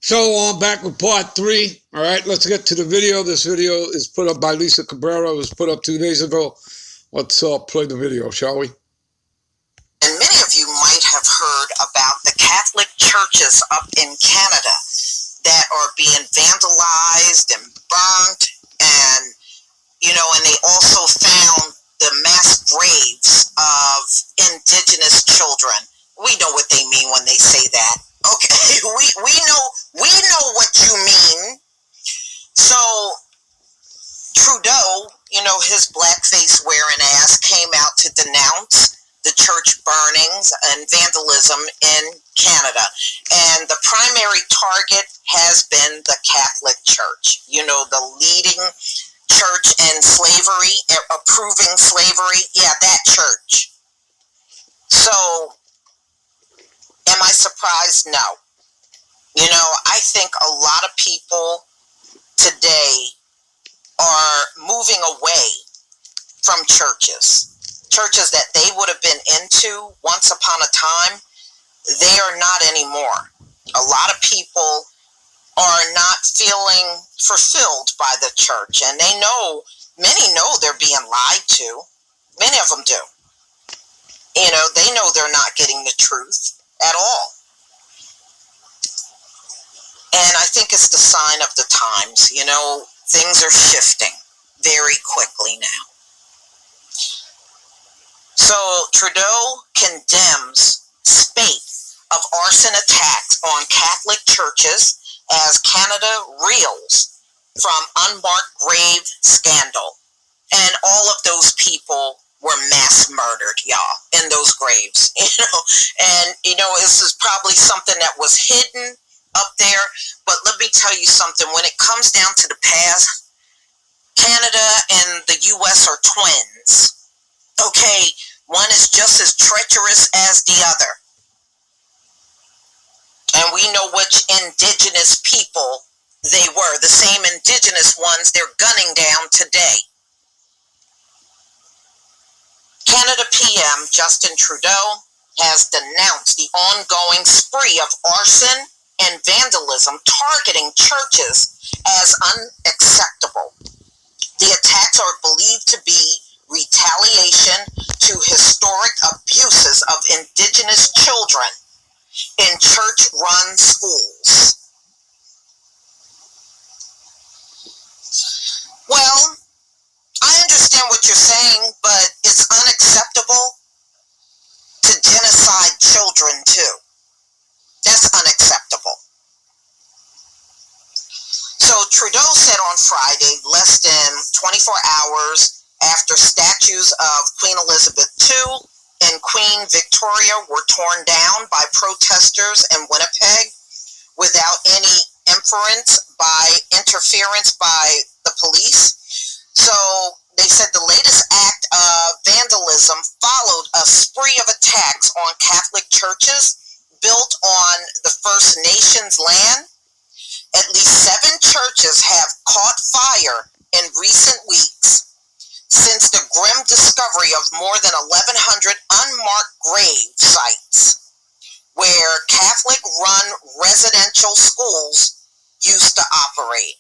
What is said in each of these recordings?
So I'm back with part 3. All right, let's get to the video. This video is put up by Lisa Cabrera. It was put up 2 days ago. Let's play the video, shall we? And many of you might have heard about the Catholic churches up in Canada that are being vandalized and burnt, and and they also found the mass graves of Indigenous children. We know what they mean when they say that. Okay, we know what you mean. So Trudeau, his blackface wearing ass came out to denounce the church burnings and vandalism in Canada. And the primary target has been the Catholic Church, the leading church in slavery, approving slavery. Yeah, that church. So, am I surprised? No. I think a lot of people today are moving away from churches that they would have been into once upon a time. They are not anymore. A lot of people are not feeling fulfilled by the church, and many know they're being lied to. Many of them do. They know they're not getting the truth at all. And I think it's the sign of the times. Things are shifting very quickly now. So Trudeau condemns spate of arson attacks on Catholic churches as Canada reels from unmarked grave scandal. And all of those people were mass murdered, y'all, in those graves. And this is probably something that was hidden up there. But let me tell you something. When it comes down to the past, Canada and the U.S. are twins. Okay, one is just as treacherous as the other. And we know which Indigenous people they were. The same Indigenous ones they're gunning down today. Canada PM Justin Trudeau has denounced the ongoing spree of arson and vandalism targeting churches as unacceptable. The attacks are believed to be retaliation to historic abuses of Indigenous children in church-run schools. Well, I understand what you're saying, but it's unacceptable to genocide children too. That's unacceptable. So Trudeau said on Friday, less than 24 hours after statues of Queen Elizabeth II and Queen Victoria were torn down by protesters in Winnipeg without any interference by the police. So they said the latest act of vandalism followed a spree of attacks on Catholic churches built on the First Nations land. At least 7 churches have caught fire in recent weeks since the grim discovery of more than 1,100 unmarked grave sites where Catholic-run residential schools used to operate.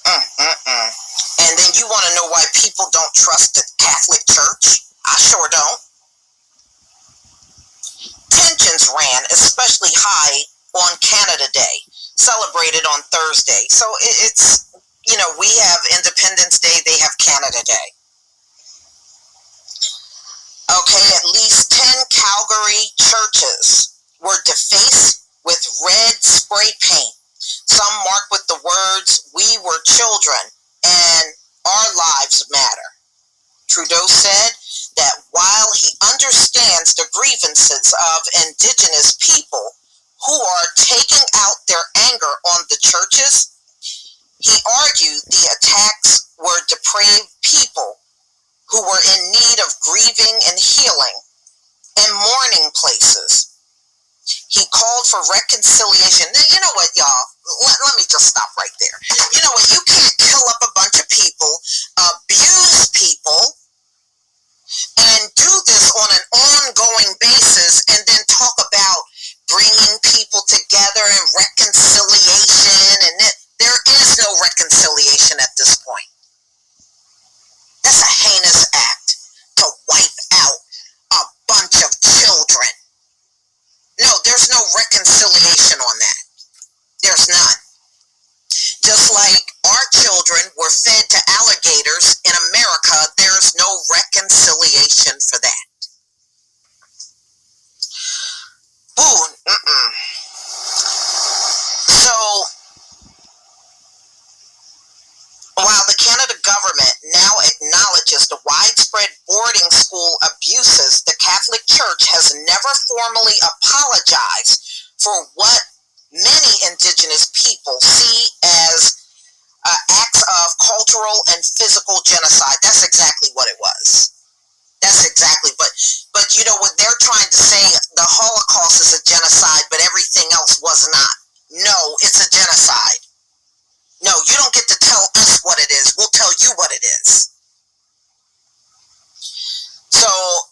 And then you want to know why people don't trust the Catholic Church? I sure don't. Tensions ran especially high on Canada Day, celebrated on Thursday. So it's, we have Independence Day, they have Canada Day. Okay, at least 10 Calgary churches were defaced with red spray paint, some marked with the words, "We were children," and "Our lives matter." Trudeau said that while he understands the grievances of Indigenous people who are taking out their anger on the churches, he argued the attacks were depraved people who were in need of grieving and healing in mourning places. He called for reconciliation. Now, you know what, y'all? Let me just stop right there. You know what? You can't kill up a bunch of people, abuse people, and do this on an ongoing basis and then talk about bringing people together and reconciliation. never formally apologized for what many indigenous people see as acts of cultural and physical genocide. That's exactly what it was. That's exactly, but you know what they're trying to say, the Holocaust is a genocide, but everything else was not. No, it's a genocide. No, you don't get to tell us what it is. We'll tell you what it is. So,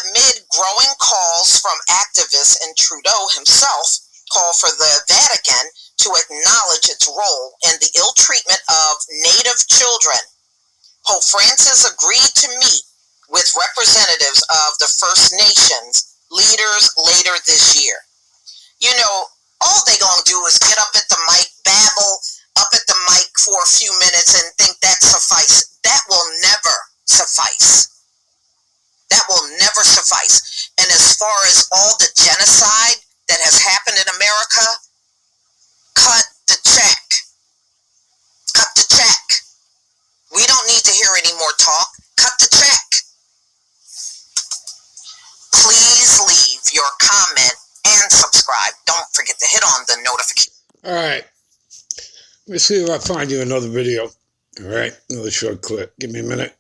amid growing calls from activists and Trudeau himself call for the Vatican to acknowledge its role in the ill treatment of Native children, Pope Francis agreed to meet with representatives of the First Nations leaders later this year. You know, all they gonna do is get up at the mic, babble up at the mic for a few minutes and think that suffice. That will never suffice. That will never suffice. And as far as all the genocide that has happened in America, cut the check. Cut the check. We don't need to hear any more talk. Cut the check. Please leave your comment and subscribe. Don't forget to hit on the notification. All right. Let me see if I find you another video. All right. Another short clip. Give me a minute.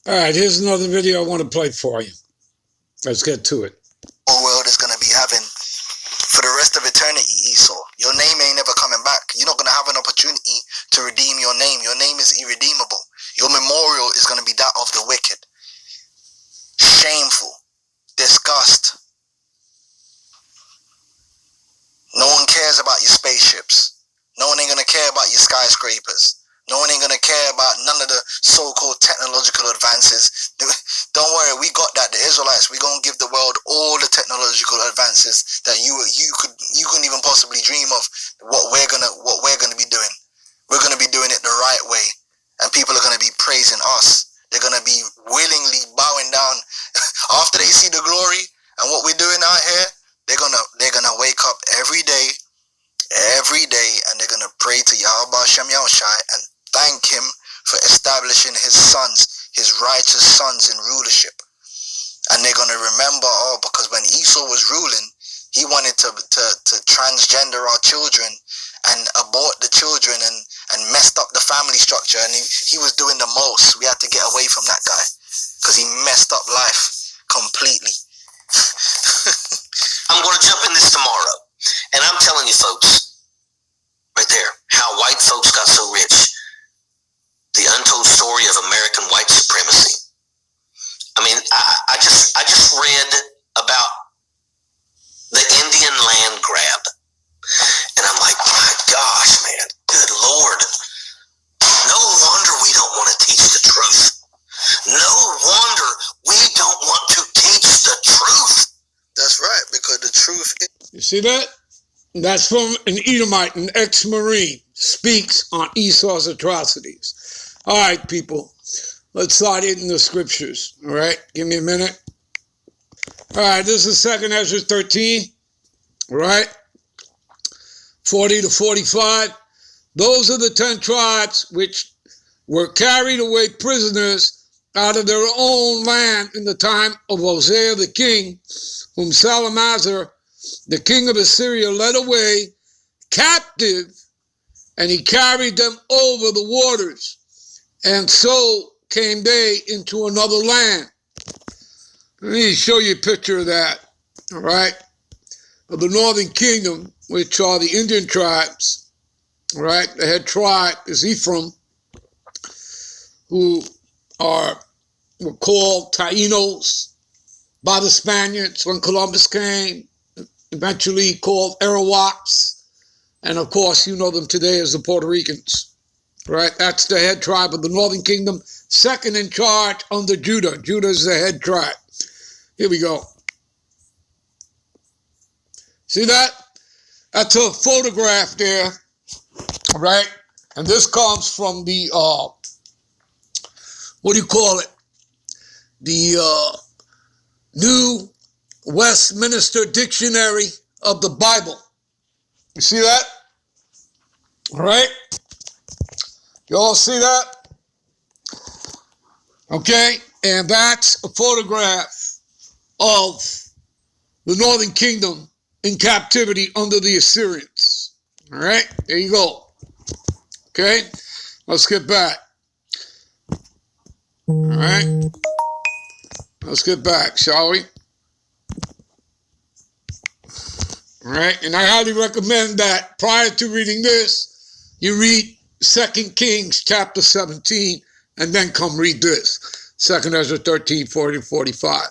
All right. Here's another video I want to play for you. Let's get to it. The whole world is going to be having for the rest of eternity, Esau. Your name ain't never coming back. You're not going to have an opportunity to redeem your name. Your name is irredeemable. Your memorial is going to be that of the wicked. Shameful. Disgust. No one cares about your spaceships. No one ain't going to care about your skyscrapers. No one ain't going to care about none of the so-called technological advances. Don't worry, we got that. The Israelites, we going to give the world all the technological advances that you couldn't even possibly dream of. What we're gonna be doing. We're going to be doing it the right way. And people are going to be praising us. They're going to be willingly bowing down. After they see the glory and what we're doing out here, they're gonna wake up every day, and they're gonna pray to Yahweh Shem Yahushai and thank him for establishing his sons, his righteous sons in rulership. And they're gonna remember, because when Esau was ruling, he wanted to transgender our children and abort the children and messed up the family structure, and he was doing the most. We had to get away from that guy because he messed up life completely. I'm going to jump in this tomorrow, and I'm telling you folks, right there, how white folks got so rich. The untold story of American white supremacy. I mean, I just read about the Indian land grab, and I'm like, my gosh, man, good Lord. No wonder we don't want to teach the truth. No wonder we don't want to teach the truth. That's right, because the truth is... You see that? That's from an Edomite, an ex-Marine, speaks on Esau's atrocities. All right, people, let's start hitting the scriptures. All right, give me a minute. All right, this is 2nd Ezra 13. All right, 40 to 45. Those are the 10 tribes which were carried away prisoners out of their own land in the time of Hosea the king, whom Salamazar, the king of Assyria, led away captive, and he carried them over the waters. And so came they into another land. Let me show you a picture of that, all right, of the northern kingdom, which are the Indian tribes, all right? The head tribe is Ephraim, who were called Taínos by the Spaniards when Columbus came, eventually called Arawaks, and of course you know them today as the Puerto Ricans, right? That's the head tribe of the northern kingdom, second in charge under Judah. Judah is the head tribe. Here we go. See that? That's a photograph there, right? And this comes from the, what do you call it? The New Westminster Dictionary of the Bible. You see that? All right? You all see that? Okay, and that's a photograph of the northern kingdom in captivity under the Assyrians. All right, there you go. Okay, let's get back. All right, let's get back, shall we? All right, and I highly recommend that prior to reading this, you read 2 Kings chapter 17 and then come read this. 2 Ezra 13, 40, 45.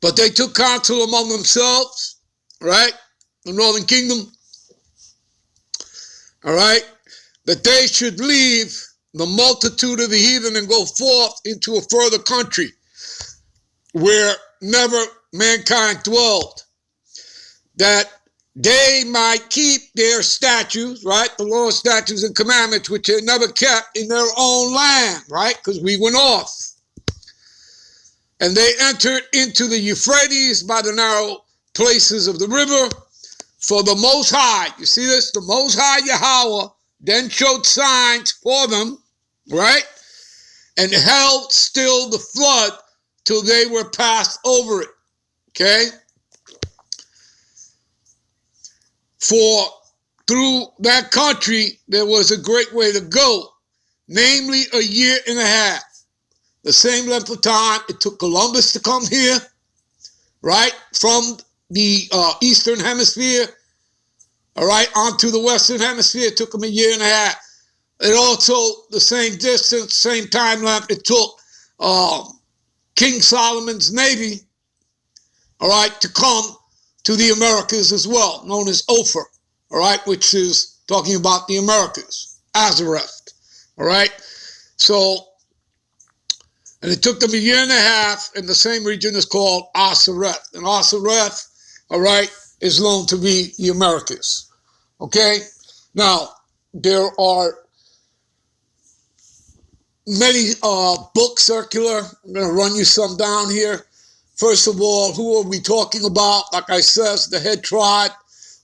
But they took counsel among themselves, right? The northern kingdom, all right, that they should leave the multitude of the heathen and go forth into a further country where never mankind dwelled, that they might keep their statutes, right? The Lord's statutes and commandments, which they never kept in their own land, right? Because we went off. And they entered into the Euphrates by the narrow places of the river. For the Most High, you see this? The Most High Yahweh then showed signs for them, right? And held still the flood till they were passed over it, okay? For through that country, there was a great way to go, namely a year and a half. The same length of time it took Columbus to come here, right, from the Eastern Hemisphere, all right, onto the Western Hemisphere. It took him a year and a half. It also, the same distance, same time length, it took King Solomon's Navy, all right, to come to the Americas as well, known as Ophir, all right, which is talking about the Americas, Azareth, all right? So, and it took them a year and a half, and the same region is called Asareth. And Asareth, all right, is known to be the Americas, okay? Now, there are many books circular. I'm going to run you some down here. First of all, who are we talking about? Like I said, the head tribe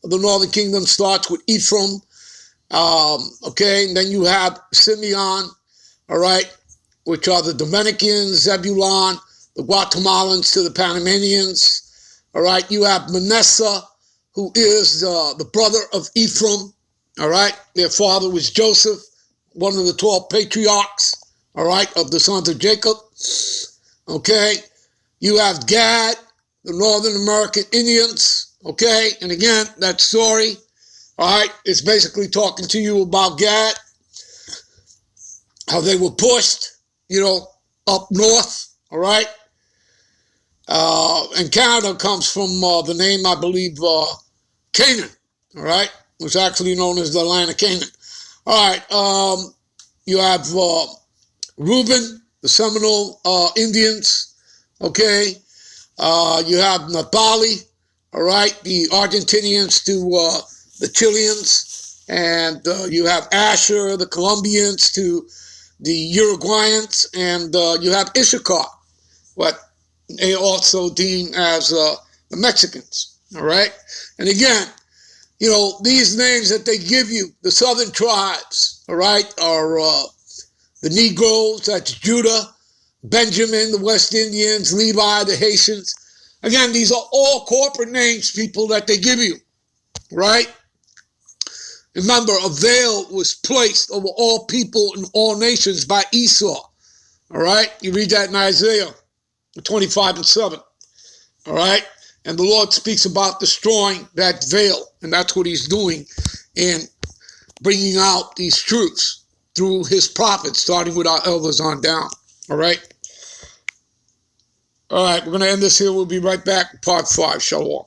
of the northern kingdom starts with Ephraim. Okay, and then you have Simeon, all right, which are the Dominicans, Zebulon, the Guatemalans to the Panamanians. All right, you have Manasseh, who is the brother of Ephraim. All right, their father was Joseph, one of the 12 patriarchs, all right, of the sons of Jacob. Okay. You have Gad, the Northern American Indians, okay? And again, that story, all right, it's basically talking to you about Gad, how they were pushed, you know, up north, all right? And Canada comes from the name, I believe, Canaan, all right? It was actually known as the land of Canaan. All right, you have Reuben, the Seminole Indians. Okay, you have Nepali, all right, the Argentinians to the Chileans, and you have Asher, the Colombians to the Uruguayans, and you have Issachar, what they also deem as the Mexicans, all right? And again, you know, these names that they give you, the southern tribes, all right, are the Negroes, that's Judah, Benjamin, the West Indians, Levi, the Haitians. Again, these are all corporate names, people, that they give you, right? Remember, a veil was placed over all people and all nations by Esau, all right? You read that in Isaiah 25 and 7, all right? And the Lord speaks about destroying that veil, and that's what he's doing in bringing out these truths through his prophets, starting with our elders on down, all right? All right, we're going to end this here. We'll be right back with part 5. Shalom.